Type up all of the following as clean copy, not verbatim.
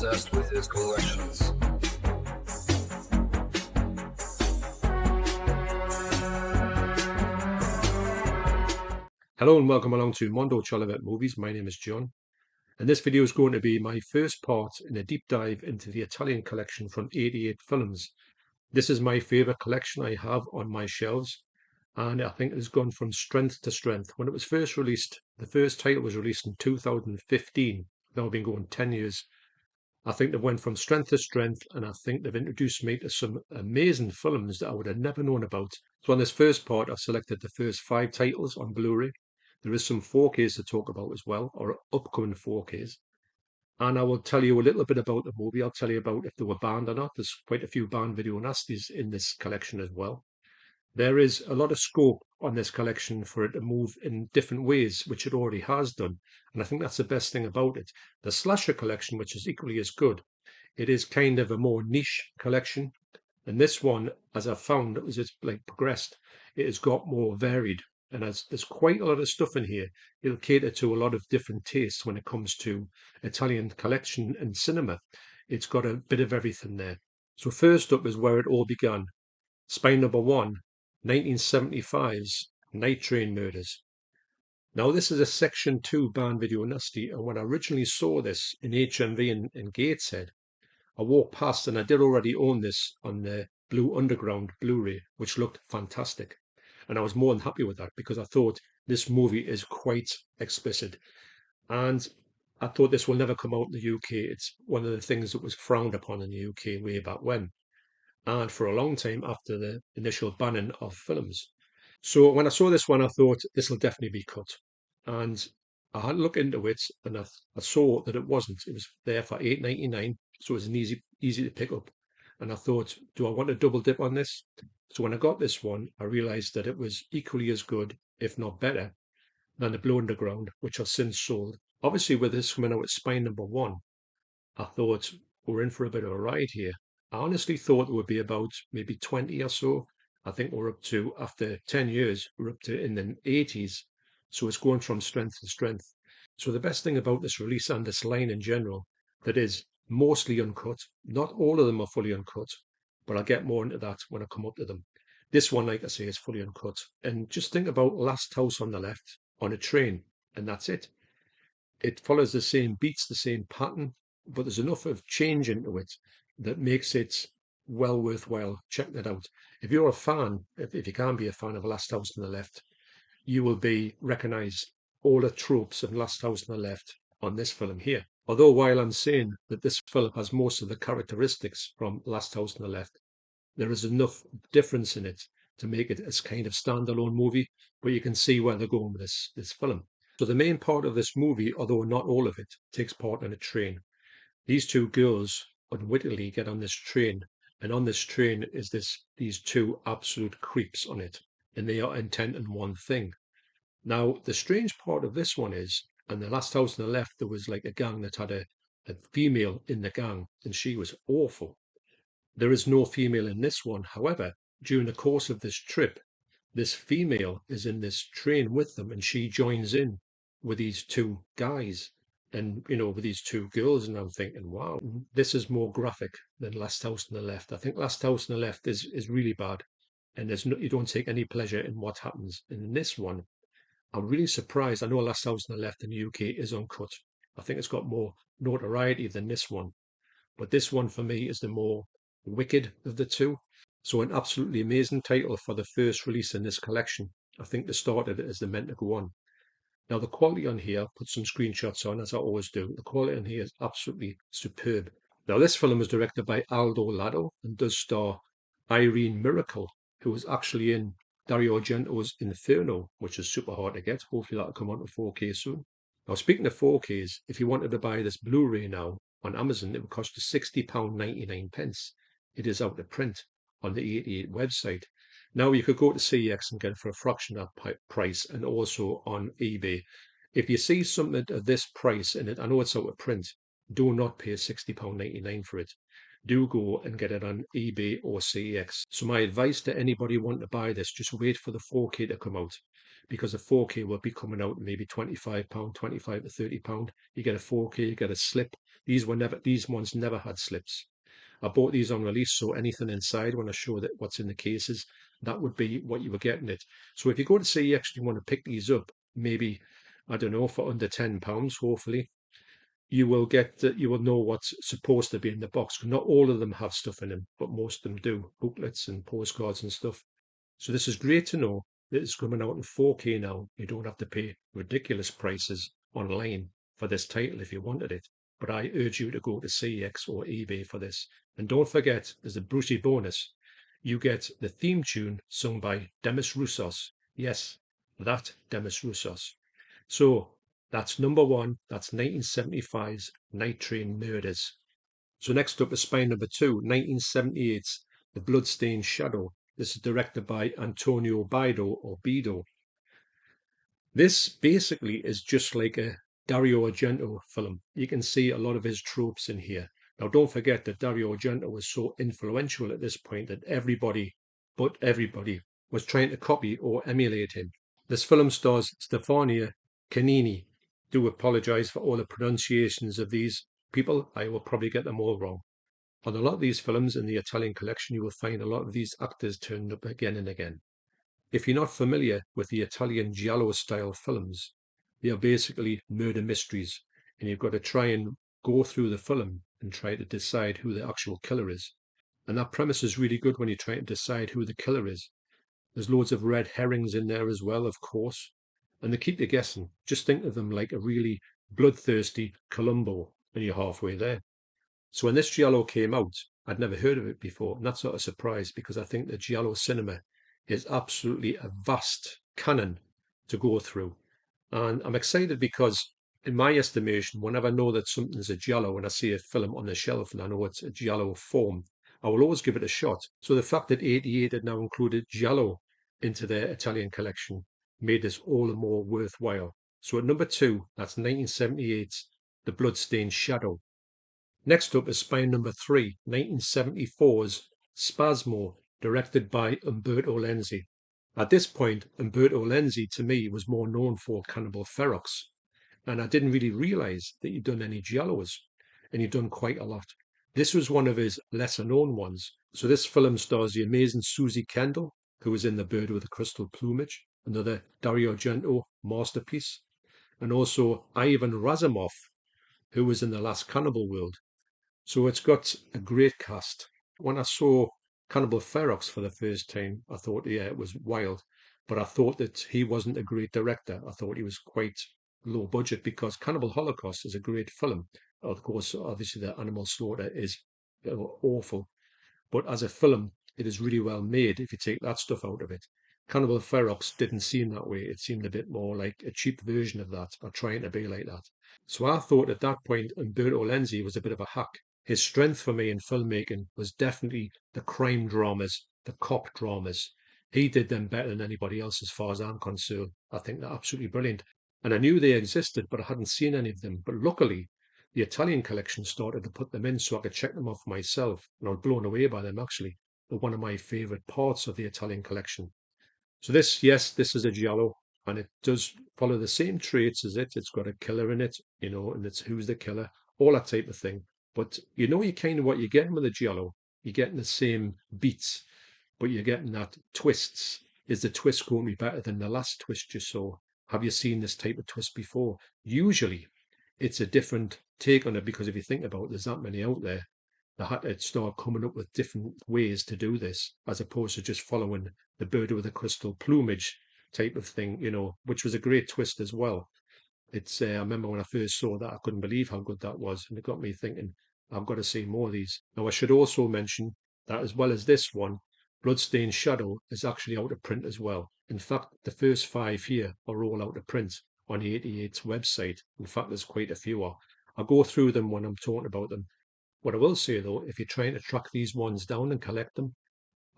obsessed with his collections. Hello and welcome along to Mondo Chelloveck Movies. My name is John, and this video is going to be my first part in a deep dive into the Italian collection from 88 films. This is my favourite collection I have on my shelves, and I think it has gone from strength to strength. When it was first released, the first title was released in 2015. Now I've been going 10 years. I think they've went from strength to strength, and I think they've introduced me to some amazing films that I would have never known about. So on this first part, I've selected the first 5 titles on Blu-ray. There is some 4Ks to talk about as well, or upcoming 4Ks. And I will tell you a little bit about the movie. I'll tell you about if they were banned or not. There's quite a few banned video nasties in this collection as well. There is a lot of scope on this collection for it to move in different ways, which it already has done. And I think that's the best thing about it. The slasher collection, which is equally as good, it is kind of a more niche collection. And this one, as I've found, as it's like progressed, it has got more varied. And as there's quite a lot of stuff in here, it'll cater to a lot of different tastes when it comes to Italian collection and cinema. It's got a bit of everything there. So first up is where it all began. Spine number 1, 1975's Nitr Murders. Now this is a Section 2 banned video nasty, and when I originally saw this in HMV in Gateshead, I walked past and I did already own this on the Blue Underground Blu-ray, which looked fantastic. And I was more than happy with that because I thought this movie is quite explicit. And I thought this will never come out in the UK. It's one of the things that was frowned upon in the UK way back when. And for a long time after the initial banning of films. So when I saw this one, I thought this will definitely be cut. And I had a look into it, and I saw that it wasn't. It was there for $8.99, so it was an easy to pick up. And I thought, do I want to double dip on this? So when I got this one, I realised that it was equally as good, if not better, than the Blue Underground, which I've since sold. Obviously, with this coming out at Spine number 1, I thought we're in for a bit of a ride here. I honestly thought it would be about maybe 20 or so. I think we're up to, after 10 years, we're up to in the 80s. So it's going from strength to strength. So the best thing about this release and this line in general, that is mostly uncut. Not all of them are fully uncut, but I'll get more into that when I come up to them. This one, like I say, is fully uncut. And just think about Last House on the Left on a train, and that's it. It follows the same beats, the same pattern, but there's enough of change into it that makes it well worthwhile checking it out. If you're a fan, if you can be a fan of Last House on the Left, you will recognise all the tropes of Last House on the Left on this film here. Although while I'm saying that this film has most of the characteristics from Last House on the Left, there is enough difference in it to make it as kind of standalone movie, but you can see where they're going with this film. So the main part of this movie, although not all of it, takes part in a train. These two girls unwittingly get on this train, and on this train is these two absolute creeps on it, and they are intent on one thing. Now, the strange part of this one is, and the Last House on the Left, there was like a gang that had a female in the gang, and she was awful. There is no female in this one. However, during the course of this trip, this female is in this train with them, and she joins in with these two guys and, with these two girls. And I'm thinking, wow, this is more graphic than Last House on the Left. I think Last House on the Left is really bad, and you don't take any pleasure in what happens. And in this one, I'm really surprised. I know Last House on the Left in the UK is uncut. I think it's got more notoriety than this one. But this one for me is the more wicked of the two. So an absolutely amazing title for the first release in this collection. I think they started it as the meant to go on. Now the quality on here, put some screenshots on as I always do. The quality on here is absolutely superb. Now this film was directed by Aldo Lado and does star Irene Miracle, who was actually in Dario Argento's Inferno, which is super hard to get. Hopefully that'll come on to 4K soon. Now speaking of 4Ks, if you wanted to buy this Blu-ray now on Amazon, it would cost you £60.99. It is out of print on the 88 website. Now you could go to CEX and get it for a fraction of that price, and also on eBay. If you see something of this price in it, I know it's out of print, do not pay £60.99 for it. do go and get it on eBay or CEX. So my advice to anybody wanting to buy this, just wait for the 4K to come out, because the 4K will be coming out maybe £25, 25 to £30. You get a 4K, you get a slip. These ones never had slips. I bought these on release, so anything inside, when I show that what's in the cases, that would be what you were getting it. So if you go to CEX and you want to pick these up, maybe, I don't know, for under £10, hopefully, you will know what's supposed to be in the box. Not all of them have stuff in them, but most of them do, booklets and postcards and stuff. So this is great to know that it's coming out in 4K now. You don't have to pay ridiculous prices online for this title if you wanted it. But I urge you to go to CEX or eBay for this. And don't forget, there's a Brucey bonus. You get the theme tune sung by Demis Roussos. Yes, that Demis Roussos. So that's number one. That's 1975's Nitr Murders. So next up is spine number two, 1978's The Bloodstained Shadow. This is directed by Antonio Bido. This basically is just like a Dario Argento film. You can see a lot of his tropes in here. Now, don't forget that Dario Argento was so influential at this point that everybody was trying to copy or emulate him. This film stars Stefania Canini. Do apologize for all the pronunciations of these people. I will probably get them all wrong. On a lot of these films in the Italian collection, you will find a lot of these actors turned up again and again. If you're not familiar with the Italian giallo style films, they are basically murder mysteries, and you've got to try and go through the film and try to decide who the actual killer is. And that premise is really good when you try to decide who the killer is. There's loads of red herrings in there as well, of course, and they keep you guessing. Just think of them like a really bloodthirsty Columbo, and you're halfway there. So when this giallo came out, I'd never heard of it before, and that's not a surprise because I think the giallo cinema is absolutely a vast canon to go through. And I'm excited because, in my estimation, whenever I know that something's a giallo and I see a film on the shelf and I know it's a giallo form, I will always give it a shot. So the fact that 88 had now included giallo into their Italian collection made this all the more worthwhile. So at number two, that's 1978's The Bloodstained Shadow. Next up is spine number three, 1974's Spasmo, directed by Umberto Lenzi. At this point, Umberto Lenzi to me was more known for Cannibal Ferox, and I didn't really realize that he'd done any giallos, and he'd done quite a lot. This was one of his lesser known ones. So this film stars the amazing Susie Kendall, who was in The Bird with the Crystal Plumage, another Dario Argento masterpiece, and also Ivan Razumov, who was in The Last Cannibal World. So it's got a great cast. When I saw Cannibal Ferox for the first time, I thought, yeah, it was wild. But I thought that he wasn't a great director. I thought he was quite low budget because Cannibal Holocaust is a great film. Of course, obviously the animal slaughter is awful. But as a film, it is really well made if you take that stuff out of it. Cannibal Ferox didn't seem that way. It seemed a bit more like a cheap version of that, or trying to be like that. So I thought at that point Umberto Lenzi was a bit of a hack. His strength for me in filmmaking was definitely the crime dramas, the cop dramas. He did them better than anybody else as far as I'm concerned. I think they're absolutely brilliant. And I knew they existed, but I hadn't seen any of them. But luckily, the Italian collection started to put them in so I could check them off myself. And I was blown away by them, actually. They're one of my favourite parts of the Italian collection. So this, yes, this is a giallo, and it does follow the same traits as it. It's got a killer in it, and it's who's the killer, all that type of thing. But you kind of what you're getting with a giallo. You're getting the same beats, but you're getting that twists. Is the twist going to be better than the last twist you saw? Have you seen this type of twist before? Usually, it's a different take on it because if you think about it, there's that many out there. They had to start coming up with different ways to do this, as opposed to just following the bird with the crystal plumage type of thing, which was a great twist as well. I remember when I first saw that, I couldn't believe how good that was, and it got me thinking, I've got to see more of these. Now, I should also mention that as well as this one, Bloodstained Shadow is actually out of print as well. In fact, the first 5 here are all out of print on the 88's website. In fact, there's quite a few. I'll go through them when I'm talking about them. What I will say though, if you're trying to track these ones down and collect them,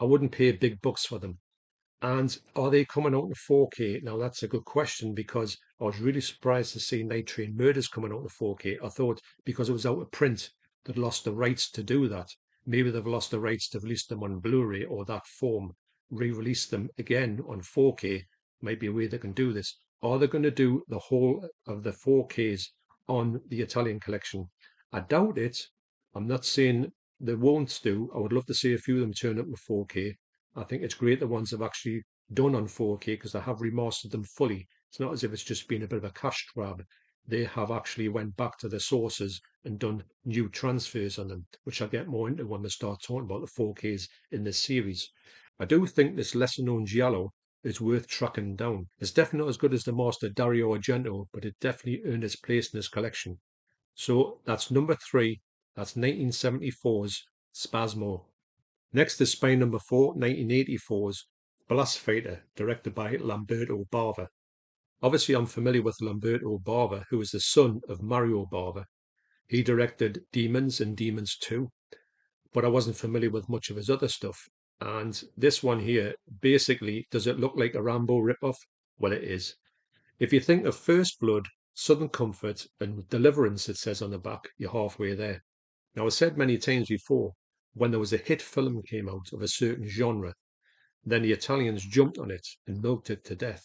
I wouldn't pay big bucks for them. And are they coming out in 4K? Now that's a good question because I was really surprised to see Nitr Murders coming out in 4K. I thought because it was out of print, they'd lost the rights to do that. maybe they've lost the rights to release them on Blu-ray or that form, re-release them again on 4K. Might be a way they can do this. Are they going to do the whole of the 4Ks on the Italian collection? I doubt it. I'm not saying they won't do. I would love to see a few of them turn up with 4K. I think it's great the ones have actually done on 4K because they have remastered them fully. It's not as if it's just been a bit of a cash grab. They have actually went back to the sources and done new transfers on them, which I'll get more into when we start talking about the 4Ks in this series. I do think this lesser known Giallo is worth tracking down. It's definitely not as good as the master Dario Argento, but it definitely earned its place in this collection. So that's number 3. That's 1974's Spasmo. Next is spine number 4, 1984's Blast Fighter, directed by Lamberto Bava. Obviously, I'm familiar with Lamberto Bava, who is the son of Mario Bava. He directed Demons and Demons 2, but I wasn't familiar with much of his other stuff. And this one here, basically, does it look like a Rambo ripoff? Well, it is. If you think of First Blood, Southern Comfort, and Deliverance, it says on the back, you're halfway there. Now, I've said many times before, when there was a hit film came out of a certain genre, then the Italians jumped on it and milked it to death.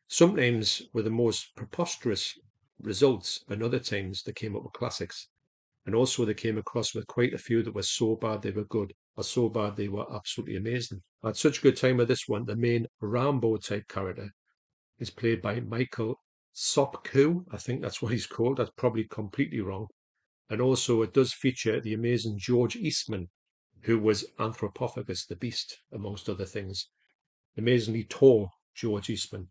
Sometimes with the most preposterous results, and other times they came up with classics. And also they came across with quite a few that were so bad they were good, or so bad they were absolutely amazing. I had such a good time with this one. The main Rambo type character is played by Michael Sopku. I think that's what he's called. That's probably completely wrong. And also it does feature the amazing George Eastman, who was Anthropophagus the Beast, amongst other things. Amazingly tall George Eastman.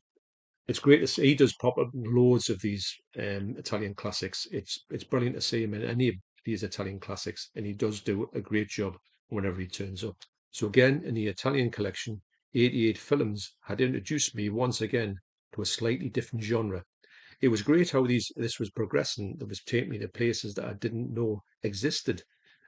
It's great to see. He does pop up in loads of these Italian classics. It's brilliant to see him in any of these Italian classics, and he does do a great job whenever he turns up. So again, in the Italian collection, 88 films had introduced me once again to a slightly different genre. It was great how this was progressing. It was taking me to places that I didn't know existed,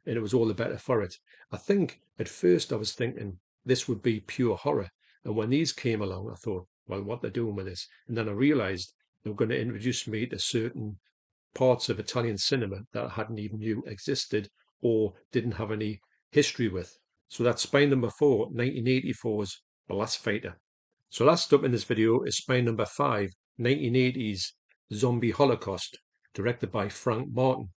and it was all the better for it. I think at first I was thinking this would be pure horror, and when these came along, I thought, well, what they're doing with this, and then I realised they were going to introduce me to certain parts of Italian cinema that I hadn't even knew existed or didn't have any history with. So that's spine number 4, 1984's Blast Fighter. So last up in this video is spine number 5, 1980's Zombie Holocaust, directed by Frank Martin.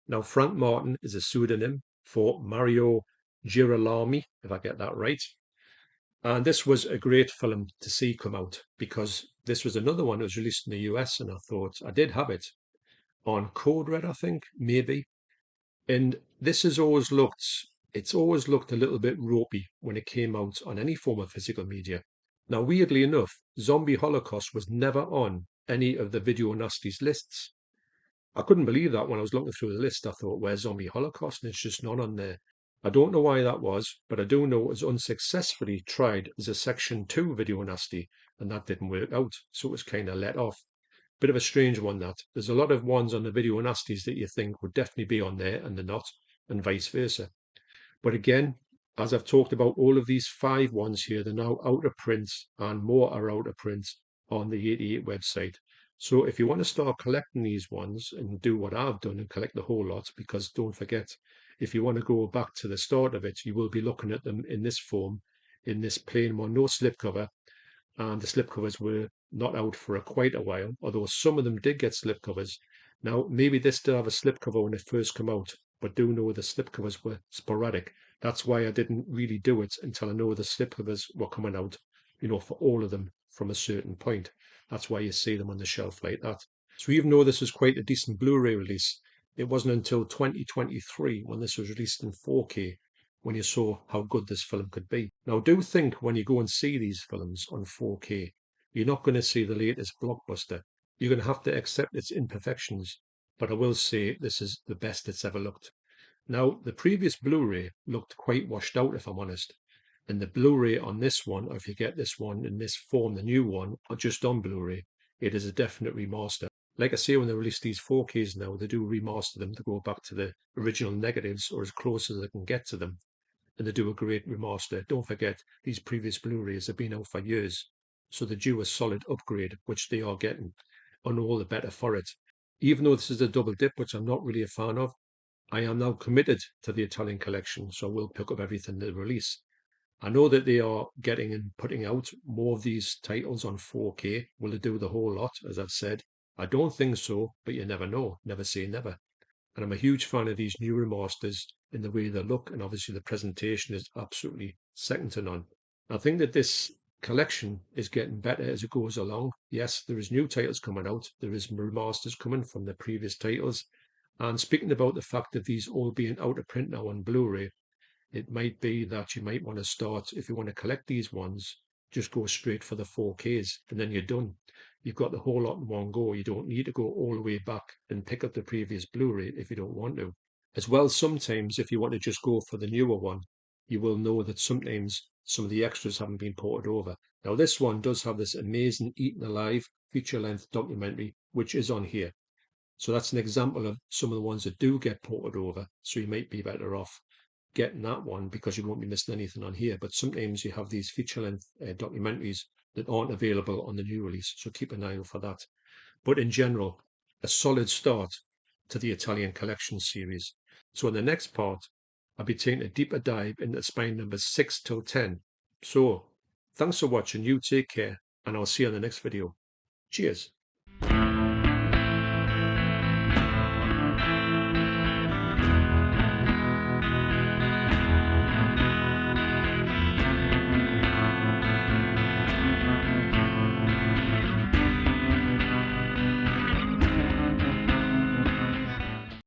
Now, Frank Martin is a pseudonym for Mario Girolami, if I get that right. And this was a great film to see come out because this was another one that was released in the US, and I thought I did have it on Code Red, I think, maybe. And this has always looked, it's always looked a little bit ropey when it came out on any form of physical media. Now, weirdly enough, Zombie Holocaust was never on any of the Video Nasties lists. I couldn't believe that when I was looking through the list. I thought, where's Zombie Holocaust? And it's just not on there. I don't know why that was, but I do know it was unsuccessfully tried as a Section 2 Video Nasty, and that didn't work out, so it was kind of let off. Bit of a strange one, that. There's a lot of ones on the Video Nasties that you think would definitely be on there, and they're not, and vice versa. But again, as I've talked about all of these 5 ones here, they're now out of print, and more are out of print on the 88 website. So if you want to start collecting these ones and do what I've done and collect the whole lot, because don't forget, if you want to go back to the start of it, you will be looking at them in this form, in this plain one, no slipcover. And the slipcovers were not out for quite a while, although some of them did get slipcovers. Now, maybe this did have a slipcover when it first came out, but do know the slipcovers were sporadic. That's why I didn't really do it until I know the slipcovers were coming out, for all of them from a certain point. That's why you see them on the shelf like that. So even though this was quite a decent Blu-ray release, it wasn't until 2023 when this was released in 4K when you saw how good this film could be. Now, do think when you go and see these films on 4K, you're not going to see the latest blockbuster. You're going to have to accept its imperfections, but I will say this is the best it's ever looked. Now, the previous Blu-ray looked quite washed out, if I'm honest. And the Blu-ray on this one, or if you get this one in this form, the new one, or just on Blu-ray, it is a definite remaster. Like I say, when they release these 4Ks now, they do remaster them to go back to the original negatives or as close as they can get to them. And they do a great remaster. Don't forget, these previous Blu-rays have been out for years, so they do a solid upgrade, which they are getting, and all the better for it. Even though this is a double dip, which I'm not really a fan of, I am now committed to the Italian collection, so I will pick up everything they release. I know that they are getting and putting out more of these titles on 4K. Will they do the whole lot, as I've said? I don't think so, but you never know. Never say never. And I'm a huge fan of these new remasters in the way they look, and obviously the presentation is absolutely second to none. I think that this collection is getting better as it goes along. Yes, there is new titles coming out. There is remasters coming from the previous titles. And speaking about the fact that these all being out of print now on Blu-ray, it might be that you might want to start, if you want to collect these ones, just go straight for the 4Ks and then you're done. You've got the whole lot in one go. You don't need to go all the way back and pick up the previous Blu-ray if you don't want to. As well, sometimes if you want to just go for the newer one, you will know that sometimes some of the extras haven't been ported over. Now, this one does have this amazing Eaten Alive feature-length documentary, which is on here. So that's an example of some of the ones that do get ported over. So you might be better off getting that one because you won't be missing anything on here. But sometimes you have these feature-length documentaries that aren't available on the new release. So keep an eye out for that. But in general, a solid start to the Italian Collection series. So in the next part, I'll be taking a deeper dive into spine numbers 6 till 10. So thanks for watching. You take care, and I'll see you on the next video. Cheers.